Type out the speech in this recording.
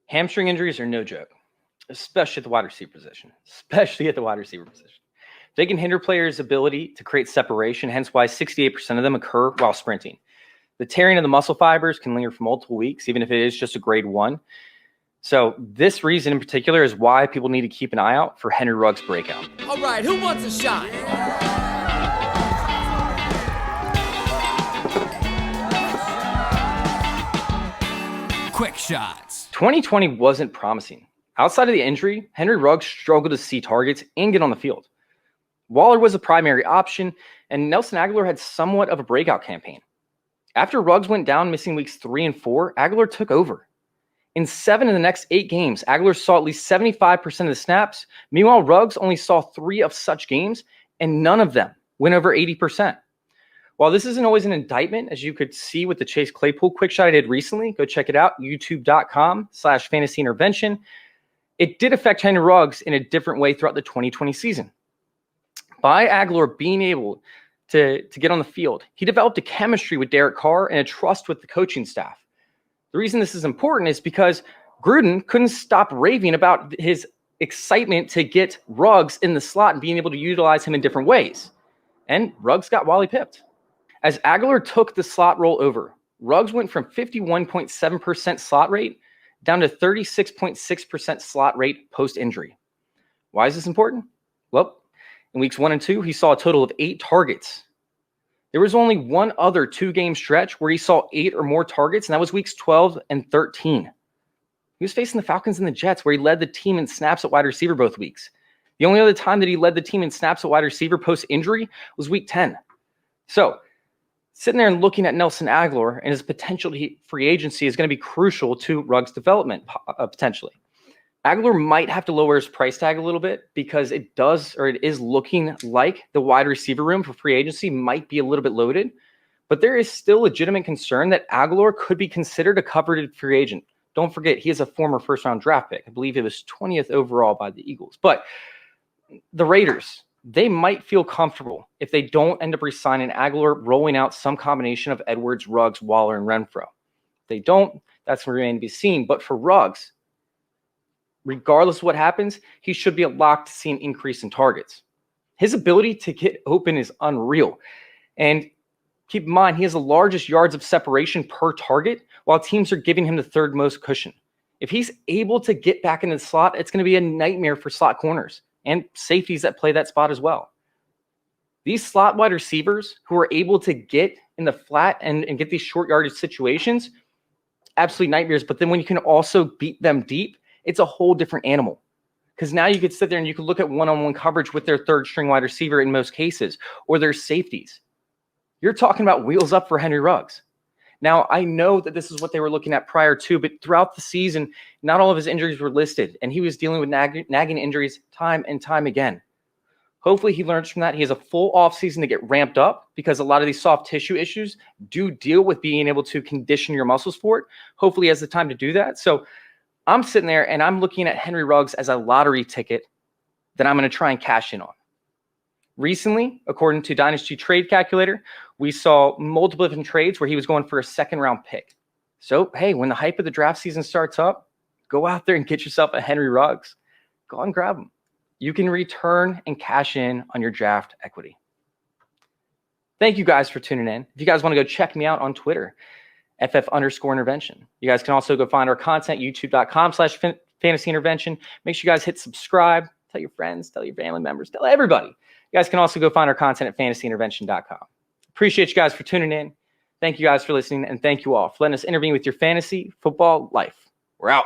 Hamstring injuries are no joke, especially at the wide receiver position. They can hinder players' ability to create separation, hence why 68% of them occur while sprinting. The tearing of the muscle fibers can linger for multiple weeks, even if it is just a grade 1. So this reason in particular is why people need to keep an eye out for Henry Ruggs' breakout. All right, who wants a shot? Quick shots. 2020 wasn't promising. Outside of the injury, Henry Ruggs struggled to see targets and get on the field. Waller was a primary option, and Nelson Agholor had somewhat of a breakout campaign. After Ruggs went down, missing weeks 3 and 4, Agholor took over. In 7 of the next 8 games, Agholor saw at least 75% of the snaps. Meanwhile, Ruggs only saw 3 of such games, and none of them went over 80%. While this isn't always an indictment, as you could see with the Chase Claypool quick shot I did recently, go check it out, youtube.com/fantasyintervention. It did affect Henry Ruggs in a different way throughout the 2020 season. By Agholor being able to get on the field, he developed a chemistry with Derek Carr and a trust with the coaching staff. The reason this is important is because Gruden couldn't stop raving about his excitement to get Ruggs in the slot and being able to utilize him in different ways. And Ruggs got Wally pipped. As Agholor took the slot role over, Ruggs went from 51.7% slot rate down to 36.6% slot rate post-injury. Why is this important? Well, in weeks 1 and 2, he saw a total of 8 targets. There was only one other 2-game stretch where he saw 8 or more targets, and that was weeks 12 and 13. He was facing the Falcons and the Jets, where he led the team in snaps at wide receiver both weeks. The only other time that he led the team in snaps at wide receiver post-injury was week 10. So, sitting there and looking at Nelson Agholor and his potential free agency is going to be crucial to Ruggs' development, potentially. Agholor might have to lower his price tag a little bit because it is looking like the wide receiver room for free agency might be a little bit loaded, but there is still legitimate concern that Agholor could be considered a coveted free agent. Don't forget, he is a former first-round draft pick. I believe it was 20th overall by the Eagles. But the Raiders, they might feel comfortable if they don't end up re-signing Agholor, rolling out some combination of Edwards, Ruggs, Waller, and Renfro. If they don't, that's going to remain to be seen. But for Ruggs, regardless of what happens, he should be a lock to see an increase in targets. His ability to get open is unreal. And keep in mind, he has the largest yards of separation per target, while teams are giving him the 3rd most cushion. If he's able to get back into the slot, it's going to be a nightmare for slot corners and safeties that play that spot as well. These slot wide receivers who are able to get in the flat and get these short yardage situations, absolutely nightmares. But then when you can also beat them deep, it's a whole different animal. Because now you could sit there and you could look at one-on-one coverage with their 3rd string wide receiver in most cases, or their safeties. You're talking about wheels up for Henry Ruggs. Now, I know that this is what they were looking at prior to, but throughout the season, not all of his injuries were listed, and he was dealing with nagging injuries time and time again. Hopefully he learns from that. He has a full offseason to get ramped up because a lot of these soft tissue issues do deal with being able to condition your muscles for it. Hopefully he has the time to do that. So I'm sitting there and I'm looking at Henry Ruggs as a lottery ticket that I'm going to try and cash in on. Recently, according to Dynasty Trade Calculator, we saw multiple different trades where he was going for a 2nd-round pick. So, hey, when the hype of the draft season starts up, go out there and get yourself a Henry Ruggs. Go and grab him. You can return and cash in on your draft equity. Thank you guys for tuning in. If you guys want to go check me out on Twitter, FF_intervention. You guys can also go find our content, youtube.com/fantasyintervention. Make sure you guys hit subscribe. Tell your friends, tell your family members, tell everybody. You guys can also go find our content at fantasyintervention.com. Appreciate you guys for tuning in. Thank you guys for listening, and thank you all for letting us intervene with your fantasy football life. We're out.